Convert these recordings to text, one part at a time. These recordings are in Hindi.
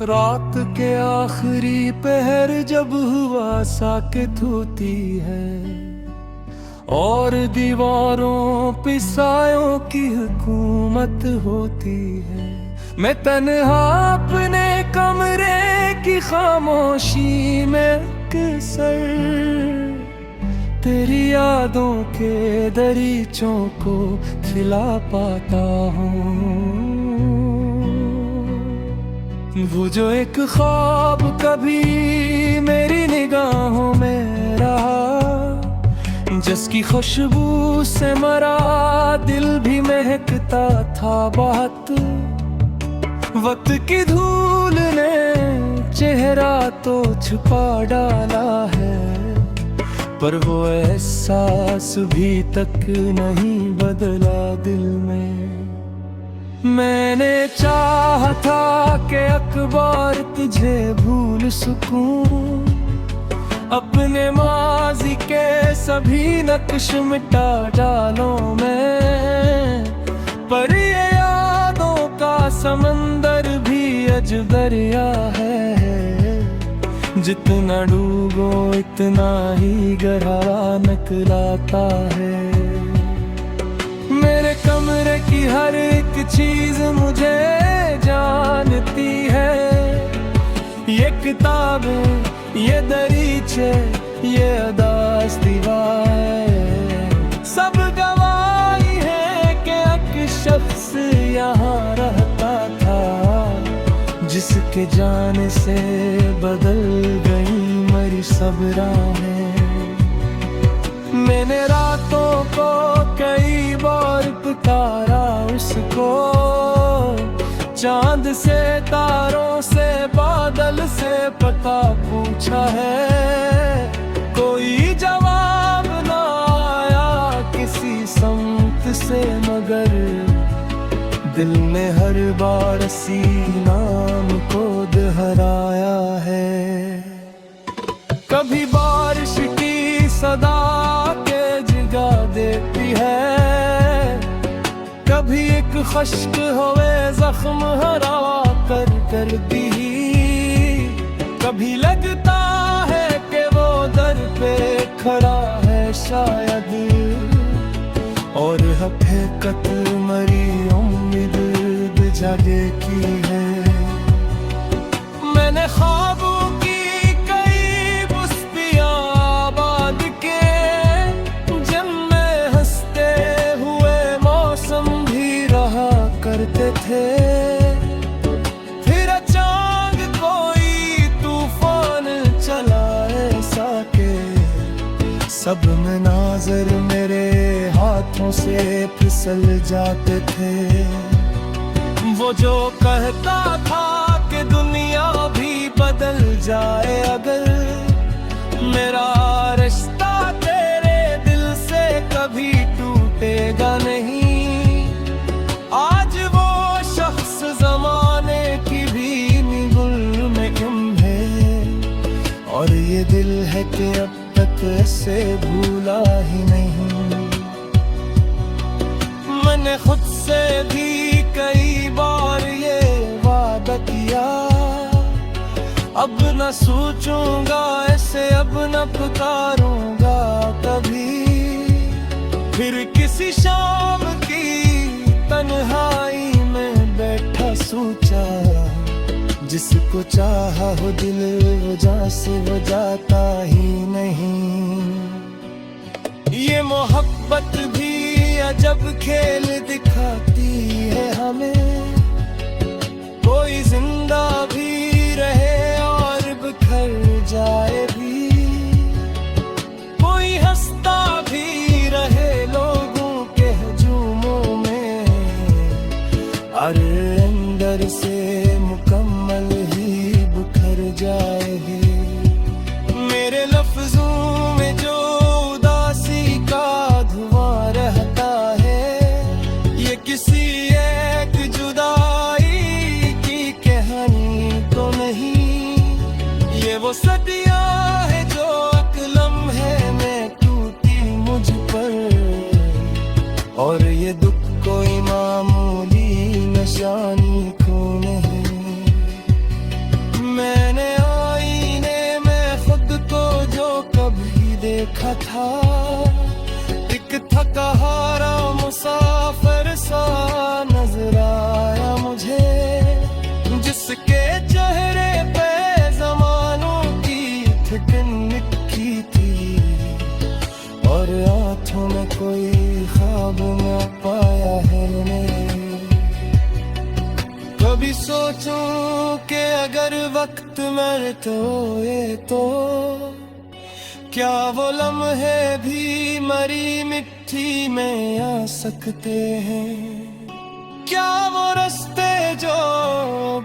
रात के आखिरी पहर जब हुआ साकित होती है और दीवारों पे सायों की हुकूमत होती है। मैं तन्हा अपने कमरे की खामोशी में किसर तेरी यादों के दरीचों को खिला पाता हूँ। वो जो एक ख्वाब कभी मेरी निगाहों में रहा, जिसकी खुशबू से मरा दिल भी महकता था बहुत। वक्त की धूल ने चेहरा तो छुपा डाला है, पर वो एहसास भी तक नहीं बदला दिल में। मैंने चाहा था कि अकबर तुझे भूल सकूं, अपने माजी के सभी नक्श मिटा डालूं मैं, पर ये यादों का समंदर भी अजब दरिया है। जितना डूबो इतना ही गहरा निकलाता है। मेरे कमरे की हर एक चीज मुझे जानती है, ये किताबें, ये दरीचे, ये अदास दीवार, सब गवाही है कि एक शख्स यहाँ रहता था, जिसके जाने से बदल गई मेरी सब राहें। मैंने रातों को कई बार पुकारा उसको, चांद से, तारों से, बादल से पता पूछा है, कोई जवाब ना आया किसी समत से, मगर दिल ने हर बार इसी नाम को दोहराया है। कभी बारिश की सदा के जगा देती है, कभी एक खुश्क हुए जख्म हरा करती, कभी लगता है कि वो दर पे खड़ा है शायद, और हकीकत मरी उम्मीद जागे की है। मैंने ख्वाबों की कई बस्तियां आबाद के, जिनमें हंसते हुए मौसम भी रहा करते थे, फिर अचानक कोई तूफान चला ऐसा के सब मनाज़र मेरे हाथों से फिसल जाते थे। वो जो कहता था कि दुनिया भी बदल जाए अगर, मेरा रिश्ता तेरे दिल से कभी टूटेगा नहीं। आज वो शख्स ज़माने की भी निगुल में गुम है, और ये दिल है कि अब तक ऐसे भूला ही नहीं। मैंने खुद से भी कई बार ये वादा किया, अब न सोचूंगा ऐसे, अब न पुकारूंगा कभी। फिर किसी शाम की तन्हाई में बैठा सोचा, जिसको चाहा हो दिल वो जहाँ से वो जाता ही नहीं। ये मोहब्बत भी अजब खेल दिखाती है हमें, कोई जिंदा भी रहे और बिखर जाए भी, कोई हंसता भी रहे लोगों के हजूमों में, अरे अंदर से मुकम्मल ही बिखर जाएगी। मेरे लफ्जों में जो उदासी का धुआं रहता है, ये किसी एक जुदाई की कहानी तो नहीं, ये वो सदियां है जो एक लम्हे में टूटी मुझ पर, और ये दुख कोई मामूली निशानी को नहीं। देखा था, एक थका हारा मुसाफिर सा नजर आया मुझे, जिसके चेहरे पे जमानों की थिकन लिखी थी, और आंखों में कोई ख्वाब न पाया है मैंने। कभी सोचूं कि अगर वक्त मेरे तो क्या वो लम्हे भी मरी मिट्टी में आ सकते हैं? क्या वो रास्ते जो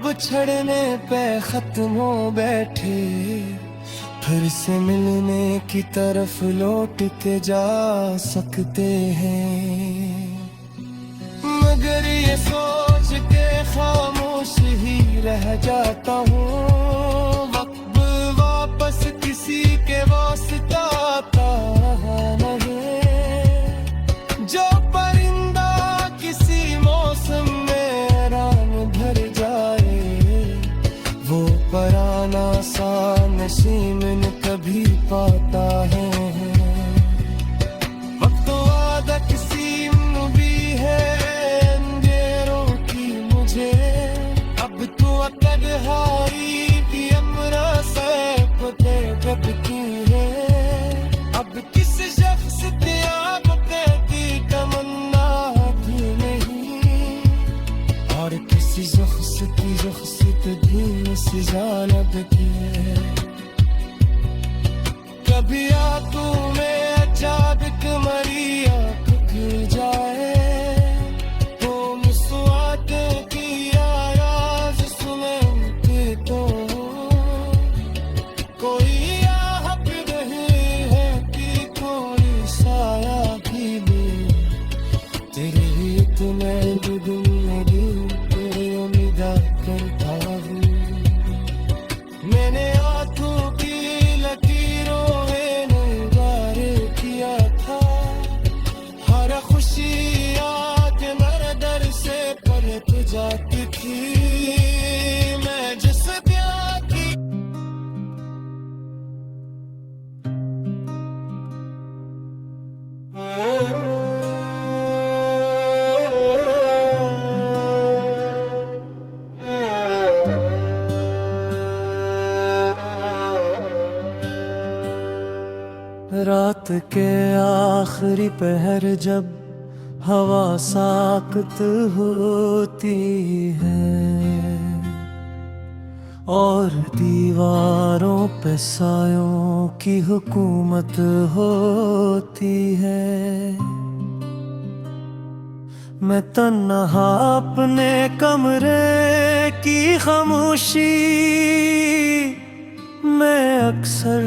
बिछड़ने पे खत्म हो बैठे फिर से मिलने की तरफ लौट के जा सकते हैं? मगर ये सोच के खामोश ही रह जाता हूँ, वक्त वापस किसी के वास्ता आता नहीं। जो परिंदा किसी मौसम में रान भर जाए, वो पराना सा नसीम कभी पाता है। वक्त वादा किसी भी है अंधेरों की मुझे, अब तू अकद हारी की अमरा से पते कब की है। अब किस शख्स त्यागते की तमन्ना भी नहीं, और किसी शख्स की दिन से जानब की है। कभी आंखों में अचानक मरी आंख खुल जाए, तो मुस्कुराते की आवाज सुने तो कोई आहट नहीं है कि कोई साया भी दे। तेरे हित में दिन में दिन तेरे उम्मीद करता हूँ। मैंने आंखों की लकीरों में निगार किया था, हर खुशी आके मेरे दर से पलट जाती थी। मैं जिस प्यार की रात के आखिरी पहर जब हवा साकत होती है, और दीवारों पे सायों की हुकूमत होती है, मैं तन्हा अपने कमरे की खामोशी में अक्सर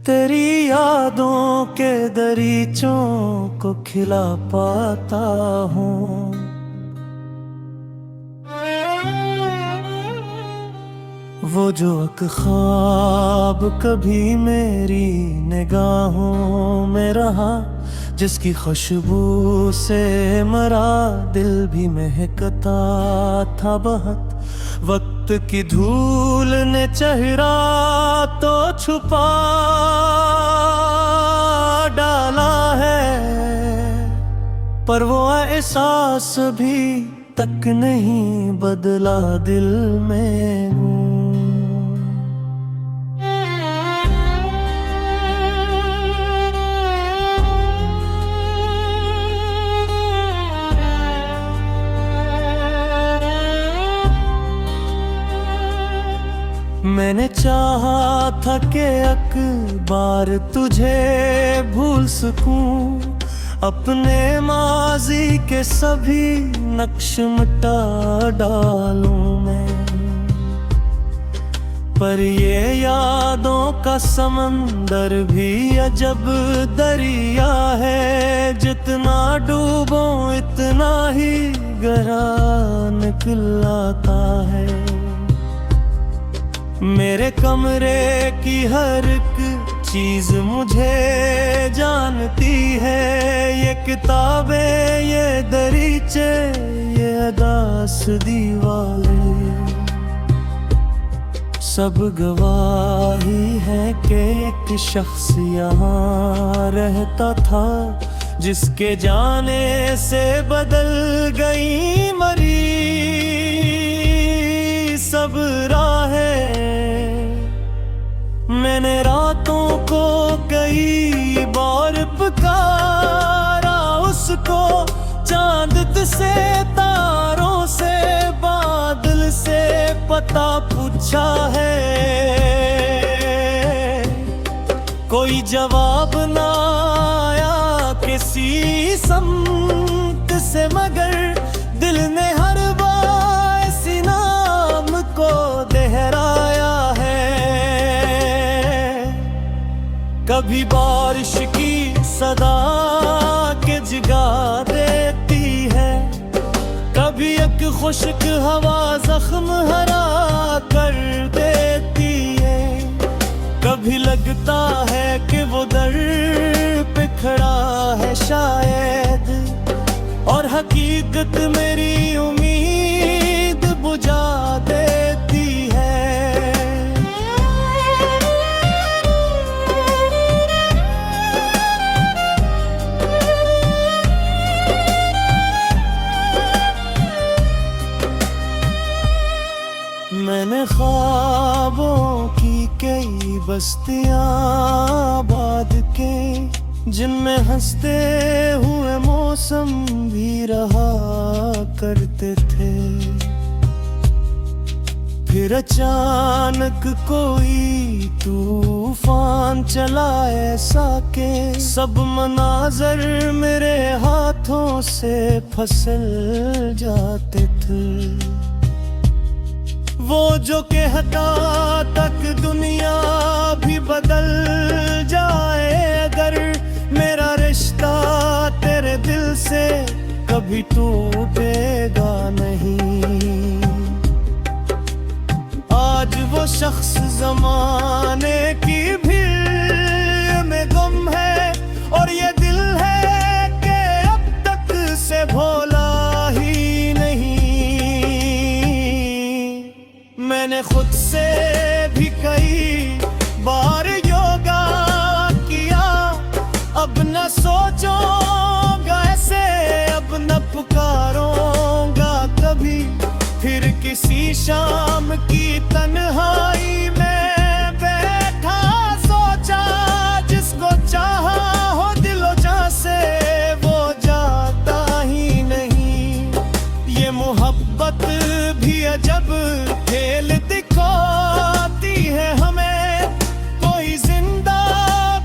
तेरी यादों के दरीचों को खिला पाता हूँ। वो जो एक ख्वाब कभी मेरी निगाहों में रहा, जिसकी खुशबू से मरा दिल भी महकता था बहुत। वक्त की धूल ने चेहरा तो छुपा डाला है, पर वो एहसास भी तक नहीं बदला दिल में। मैंने चाहा था कि अकबार तुझे भूल सकूं, अपने माजी के सभी नक्श मिटा डालूं मैं, पर ये यादों का समंदर भी अजब दरिया है। जितना डूबो इतना ही गहरा निकल आता है। मेरे कमरे की हर एक चीज मुझे जानती है, ये किताबें, ये दरीचे, ये अदास दीवारें, सब गवाही है कि एक शख्स यहाँ रहता था, जिसके जाने से बदल गई मरी सब राहें। मैंने रातों को कई बार पुकारा उसको, चांद से तारों से बादल से पता पूछा है, कोई जवाब ना आया किसी समत से, मगर दिल ने हर बार इसी नाम को दोहराया है। कभी बारिश की सदा के जगा देती है, कभी एक खुश्क हवा जख्म हरा कर देती है, कभी लगता है कि वो दर पे खड़ा है शायद, और हकीकत मेरी उम्मीद बुझा देती है। मैंने ख्वाबों की कई बस्तियां आबाद के, जिनमें हंसते हुए मौसम भी रहा करते थे। फिर अचानक कोई तूफान चला ऐसा के सब मनाजर मेरे हाथों से फिसल जाते थे। वो जो कहता तक दुनिया भी बदल जाए, अगर मेरा रिश्ता तेरे दिल से कभी टूटेगा नहीं। आज वो शख्स ज़माने की भीड़ में गुम है, और ये दिल है कि अब तक से भोला ही नहीं। मैंने खुद से भी कई बार योगा किया, अब न सोचूंगा ऐसे, अब न पुकारूंगा कभी फिर किसी शाम की तन्हाई में बैठा सोचा, जिसको चाहा हो दिलो जान से वो जाता ही नहीं। ये मोहब्बत भी अजब खेल दिखाती है हमें, कोई जिंदा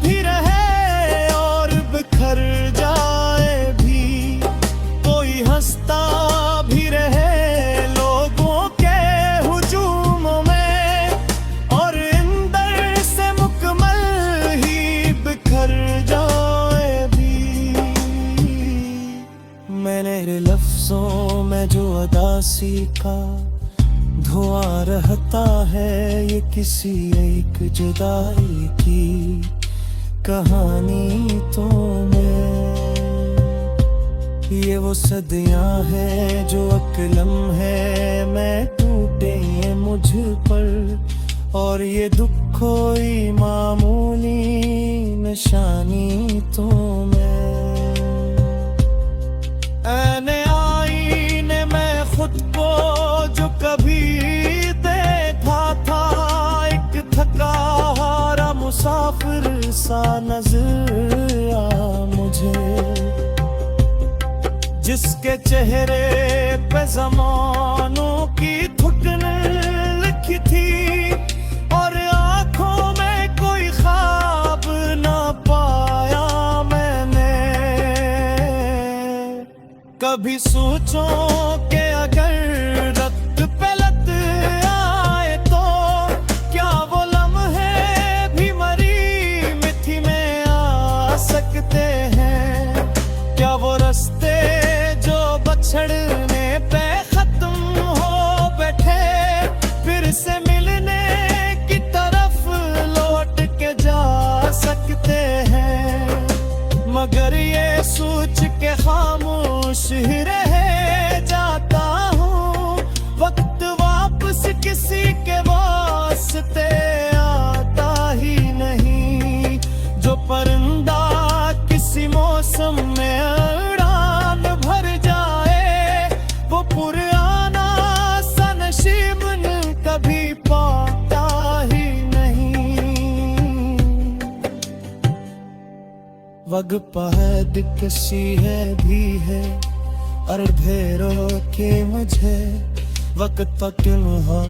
भी रहे और बिखर जाए भी, कोई हंसता भी रहे लोगों के हुजूमों में, और अंदर से मुकम्मल ही बिखर जाए भी। मैंने लफ्जों में जो अदा सीखा, धुआं रहता है ये किसी एक जुदाई की कहानी तो मैं। ये वो सदियां हैं जो अकलम है मैं टूटे ये मुझ पर, और ये दुख कोई मामूली निशानी तो मैं। ऐने आईने में खुद को जो कभी देखा था, एक थका हारा मुसाफिर सा नजर आ मुझे, जिसके चेहरे पे ज़मानों की थुकन लिखी थी, और आँखों में कोई ख्वाब ना पाया मैंने। कभी सोचो कि अगर रक्त पे लत आए तो क्या वो लम्हे भी मरी मिट्टी में आ सकते हैं, क्या वो रास्ते जो बछड़ने पे खत्म हो बैठे फिर से मिलने की तरफ लौट के जा सकते हैं। मगर ये सोच के खामोश ही रह जाता हूँ, वक्त वापस किसी के वास्ते रास्ते आता ही नहीं। जो परिंदा किसी मौसम में उड़ान भर जाए, वो पुराना सा नसीब कभी पाता ही नहीं। वग पहद कशी है भी है अर्धेरों के मुझे वक्त तुम हो।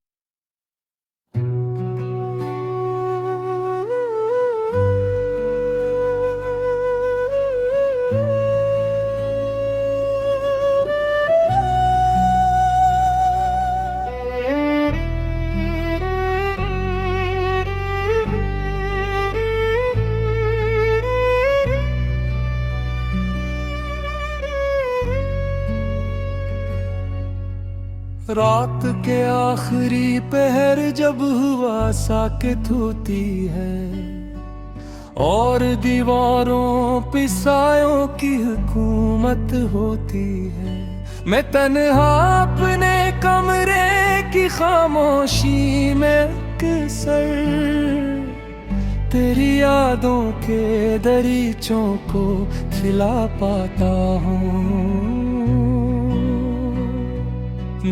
रात के आखिरी पहर जब हुआ साकित होती है और दीवारों पे सायों की हुकूमत होती है, मैं तन्हा अपने कमरे की खामोशी में अक्सर तेरी यादों के दरीचों को खिला पाता हूँ।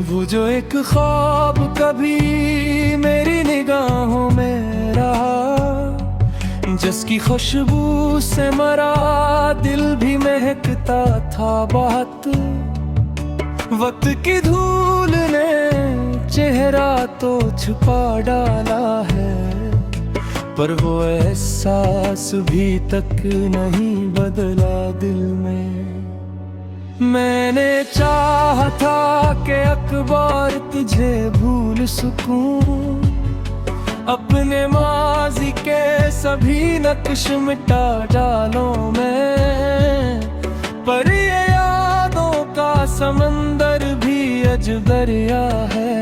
वो जो एक ख्वाब कभी मेरी निगाहों में रहा, जिसकी खुशबू से मरा दिल भी महकता था बहुत। वक्त की धूल ने चेहरा तो छुपा डाला है, पर वो एहसास भी तक नहीं बदला दिल में। मैंने चाहा था कि अकबर तुझे भूल सकूं, अपने माजी के सभी नक्श मिटा डालूं मैं, पर ये यादों का समंदर भी अजब दरिया है।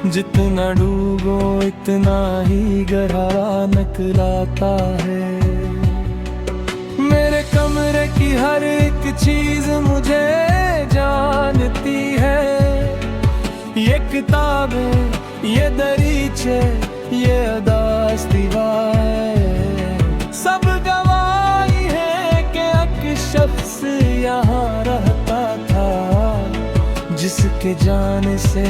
जितना डूबो इतना ही गहरा निकलाता है। मेरे कमरे की हर एक चीज मुझे जानती है, ये किताबें, ये दरीचे, ये अदास दीवार, सब गवाही है कि एक शख्स यहाँ रहता था, जिसके जाने से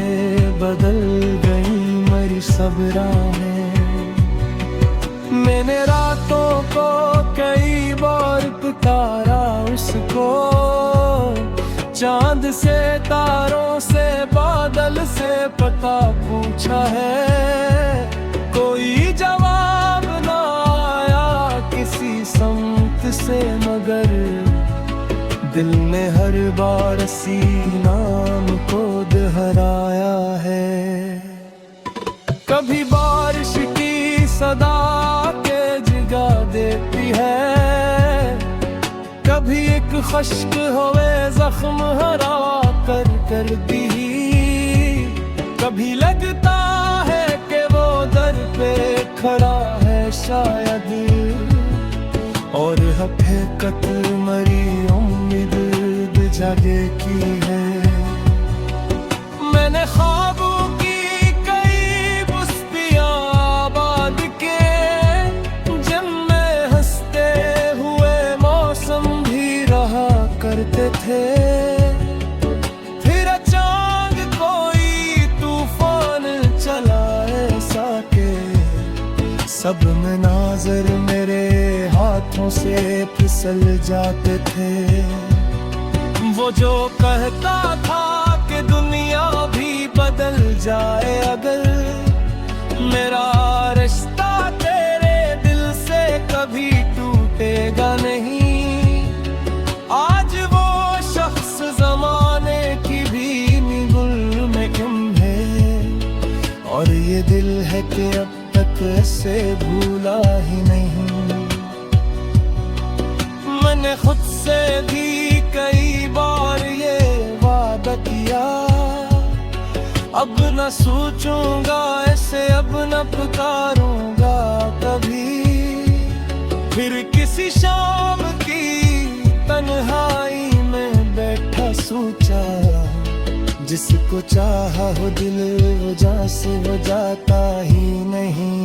बदल गई मेरी सब राहें। मैंने रातों को कई बार पुकारा उसको, चांद से, तारों से, बादल से पता पूछा है, कोई जवाब ना आया किसी समत से, मगर दिल ने हर बार इसी नाम को दोहराया है। कभी बारिश की सदा के जगा देती है, कभी एक खुश्क हुए जख्म हरा कर दी, कभी लगता है कि वो दर पे खड़ा है शायद, और हकीकत मरी उम्मीद जागे की है। मैंने ख्वाबों की कई बस्तियां आबाद के, जिनमें हंसते हुए मौसम भी रहा करते थे, फिर अचानक कोई तूफान चला ऐसा के सब मनाज़र मेरे हाथों से फिसल जाते थे। वो जो कहता था कि दुनिया भी बदल जाए अगर, मेरा रिश्ता तेरे दिल से कभी टूटेगा नहीं। आज वो शख्स ज़माने की भी गुल में गुम है, और ये दिल है कि अब तक से भूला ही नहीं। मैंने खुद से भी कई बार ये वादा किया, अब न सोचूंगा ऐसे, अब न पुकारूंगा कभी। फिर किसी शाम की तन्हाई में बैठा सोचा, जिसको चाहा हो दिल वो जान से हो जाता ही नहीं।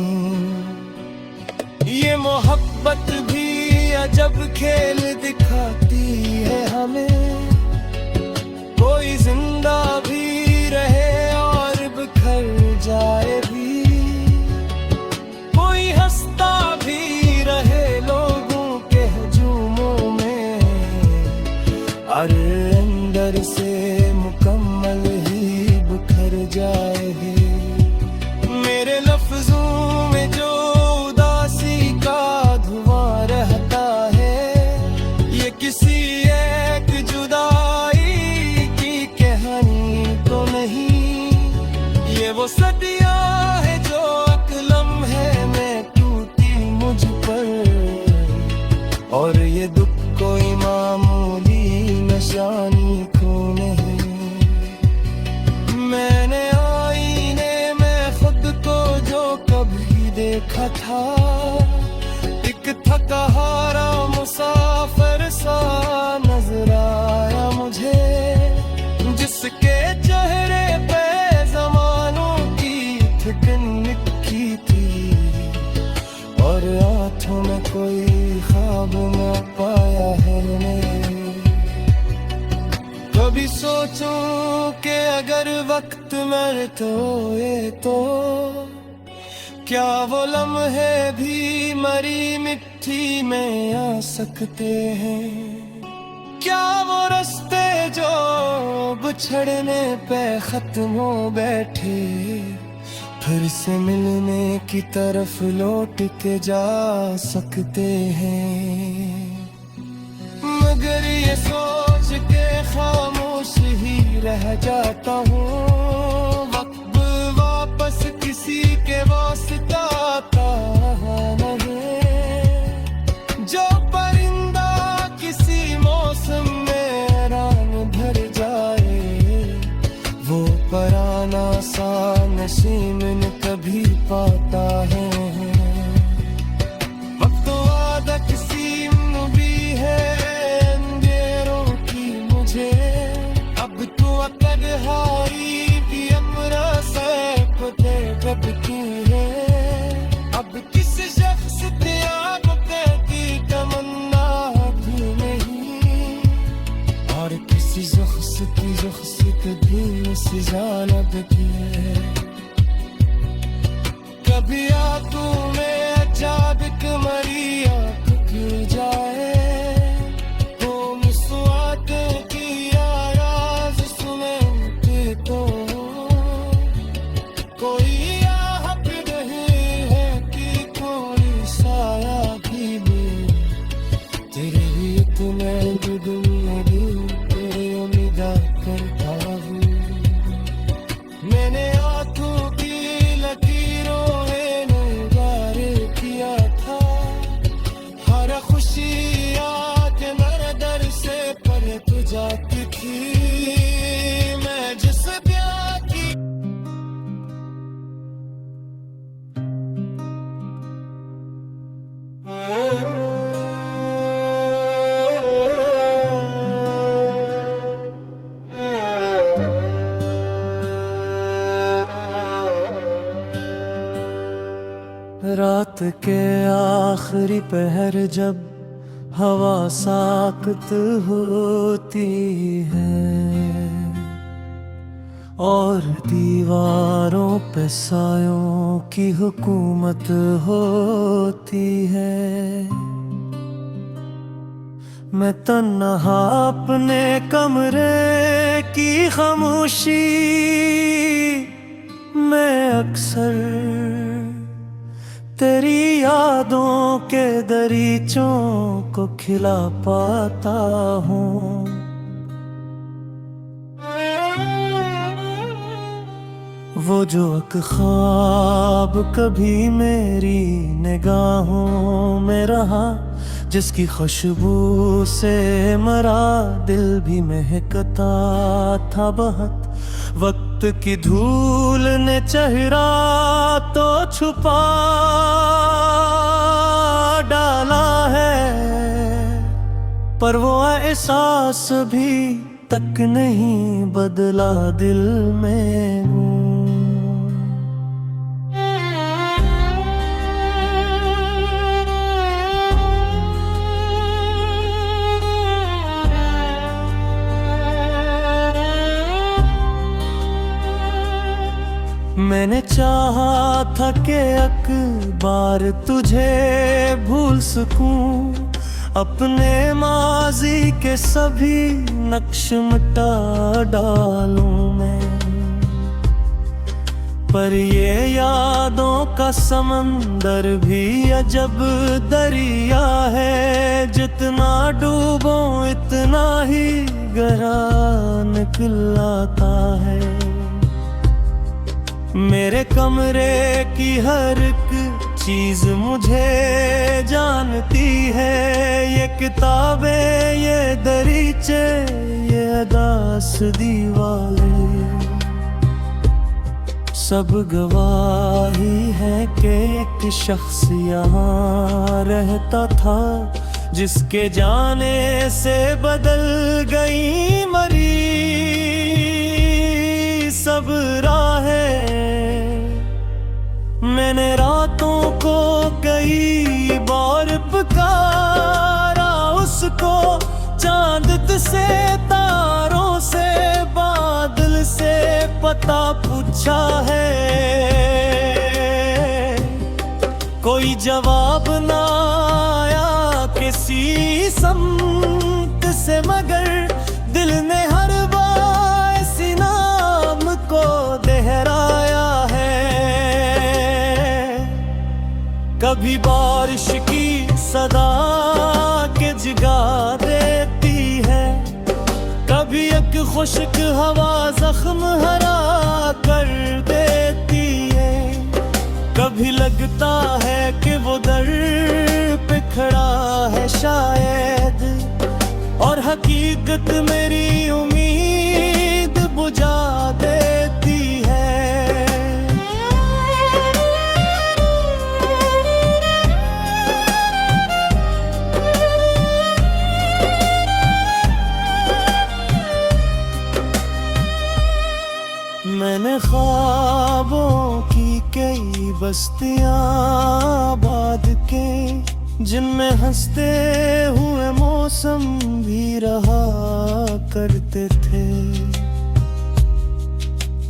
ये मोहब्बत भी अजब खेल दिखाती है हमें, कोई जिंदा भी रहे और बिखर जाए भी, कोई हंसता भी रहे लोगों के हुजूमों में, और अंदर से मुकम्मल ही बिखर जाए। मेरे लफ्जों में जो उदासी का धुआं रहता है, ये किसी एक जुदाई की कहानी तो नहीं, ये वो सदियां है जो एक लम्हे में टूटी मुझ पर, और ये दुख कोई मामूली निशानी को नहीं। मैंने आईने में खुद को जो कभी देखा था, एक थका हारा मुसाफिर सा नजर आया मुझे, जिसके चेहरे पे जमानों की थिकन लिखी थी, और आंखों में कोई ख्वाब न पाया है मैंने। कभी सोचूं कि अगर वक्त मर तो क्या वो लम्हे भी मरी मिट्टी में आ सकते हैं, क्या वो रास्ते जो बिछड़ने पे खत्म हो बैठे फिर से मिलने की तरफ लौट के जा सकते हैं। मगर ये सोच के खामोश ही रह जाता हूँ, वक्त वापस किसी के वास्ता आता नहीं। जो परिंदा किसी मौसम में रान भर जाए, वो पराना सा नसीम न कभी पाता है। वक्त वादा किसी भी है अंधेरों की मुझे, अब तो तन्हाई की अमरा से पते कबकी है, अब किस शख्स त्याग की तमन्ना भी नहीं, और किसी शख्स की दिल से जानब की है। कभी आंखों में अचानक मरी आंख गिर जाए, तो मुस्कुराते की आवाज सुने तो कोई आहट नहीं है कि कोई साया भी मिले, तेरे ही इतने दुनिया तेरे उम्मीदा करता हूँ। मैंने आंखों की लकीरों में नगार किया था, हर खुशी आके मेरे दर से परे तो जाती थी। मैं जिस प्यार की रात के आखिरी पहर जब हवा साकत होती है, और दीवारों पे सायों की हुकूमत होती है, मैं तन्हा अपने कमरे की खामोशी में अक्सर तेरी यादों के दरीचों को खिला पाता हूँ। वो जो एक ख्वाब कभी मेरी निगाहों में रहा, जिसकी खुशबू से मरा दिल भी महकता था बहुत, वक्त की धूल ने चेहरा तो छुपा डाला है, पर वो एहसास भी तक नहीं बदला दिल में हूँ। मैंने चाहा था कि अकबार तुझे भूल सकूं, अपने माजी के सभी नक्श मिटा डालूं मैं, पर ये यादों का समंदर भी अजब दरिया है, जितना डूबो इतना ही गहरा निकल आता है। मेरे कमरे की हर एक चीज मुझे जानती है, ये किताबें, ये दरीचे, ये अदास दीवारें, सब गवाही है कि एक शख्स यहाँ रहता था, जिसके जाने से बदल गई मरी सब राहें। मैंने रातों को कई बार पुकारा उसको, चांद से, तारों से, बादल से पता पूछा है, कोई जवाब ना आया किसी समत से, मगर दिल ने हर बार इसी नाम को दोहराया है। कभी बारिश की सदा के जगा देती है, कभी एक खुश्क हवा जख्म हरा कर देती है, कभी लगता है कि वो दर पे खड़ा है शायद, और हकीकत मेरी उम्मीद बुझा देती है। मैंने ख्वाबों की कई बस्तियां आबाद के, जिनमें हंसते हुए मौसम भी रहा करते थे,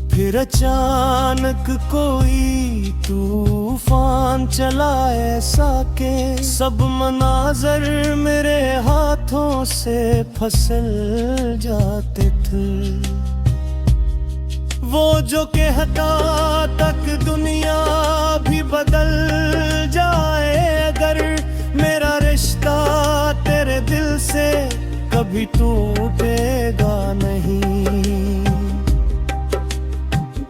फिर अचानक कोई तूफान चला ऐसा के सब मनाजर मेरे हाथों से फिसल जाते थे। वो जो कहता तक दुनिया भी बदल जाए, अगर मेरा रिश्ता तेरे दिल से कभी टूटेगा नहीं।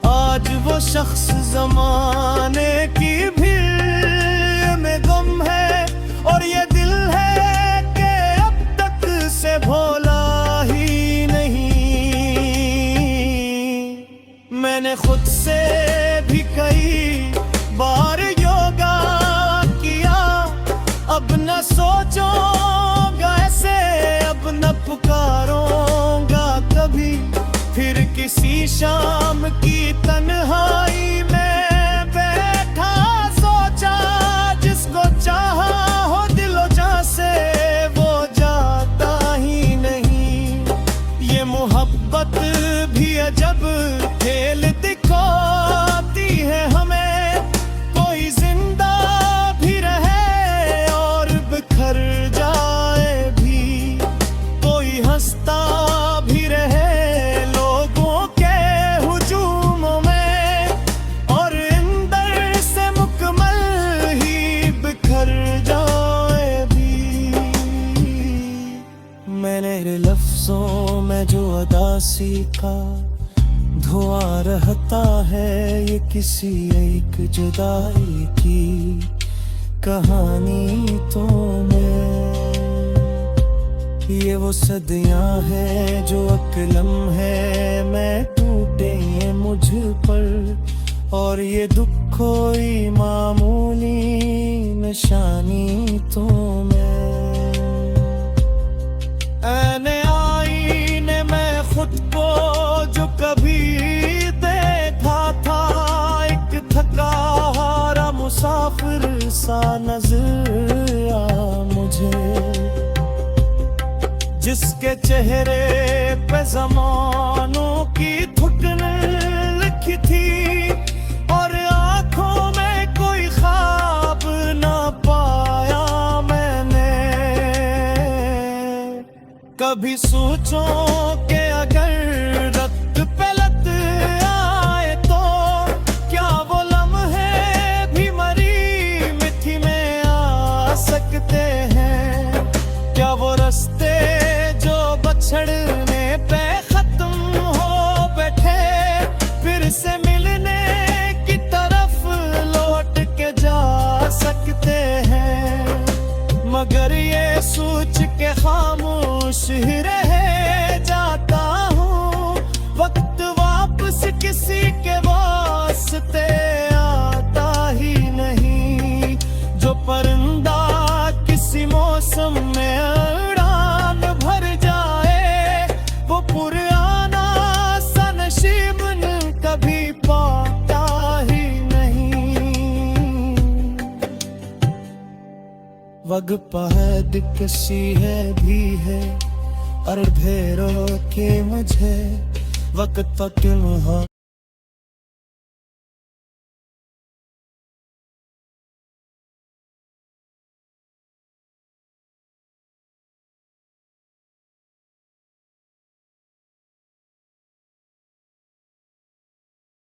आज वो शख्स ज़माने की भीड़ में गुम है, और ये दिल है कि अब तक से भोला ही नहीं। मैंने खुद से भी कई बार योगा किया, अब न सोचूंगा ऐसे, अब न पुकारूंगा कभी, फिर किसी शाम की तन्हाई में बैठा सोचा, जिसको चाहा हो दिलो जान से वो जाता ही नहीं। ये मोहब्बत भी अजब खेल दिखाती है हमें, कोई जिंदा भी रहे और बिखर जाए भी, कोई हंसता भी रहे लोगों के हुजूमों में, और अंदर से मुकम्मल ही बिखर जाए भी। मैंने लफ्जों में जो अदा सीखा, धुआं रहता है ये किसी एक जुदाई की कहानी तो में। ये वो सदियां हैं जो अकलम है मैं टूटे ये मुझ पर, और ये दुख कोई मामूली निशानी तो में। आईने में मुसाफिर सा नजर आ मुझे, जिसके चेहरे पे ज़मानों की घुटन लिखी थी और आंखों में कोई ख्वाब ना पाया मैंने। कभी सोचो कि अगर रक्त पे लत आए तो क्या वो लम्हे भी मरी मिट्टी में आ सकते हैं? क्या वो रास्ते जो बछड़ने पे खत्म हो बैठे फिर से मिलने की तरफ लौट के जा सकते हैं? मगर ये सोच के खामोश ही रह जाता हूँ, वक्त वापस किसी के वास्ते आता ही नहीं। जो परिंदा किसी मौसम में उड़ान भर जाए वो पुराना सा नसीब कभी पाता ही नहीं। वग पहाड़ किसी है भी है और भेड़ों के मुझे वक्त तो तुम हो